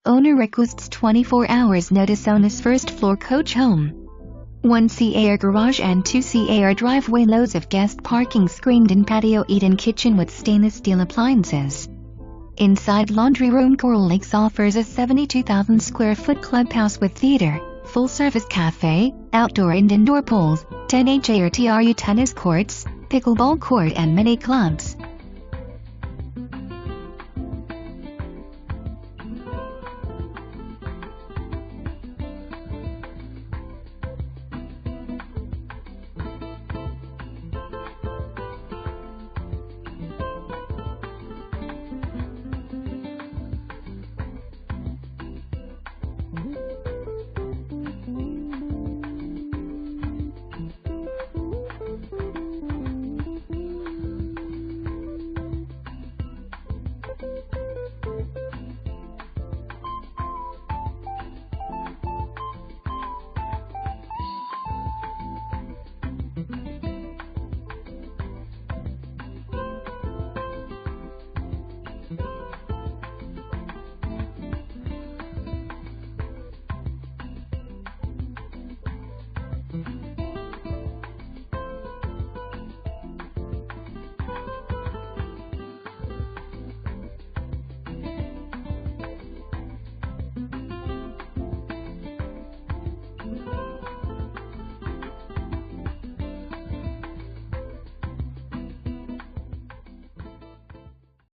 Owner requests 24 hours notice on his first floor coach home. 1 CAR garage and 2 CAR driveway, loads of guest parking, screened in patio, eat-in kitchen with stainless steel appliances. Inside laundry room. Coral Lakes offers a 72,000 square foot clubhouse with theater, full-service cafe, outdoor and indoor pools, 10 HARTRU tennis courts, pickleball court and mini clubs.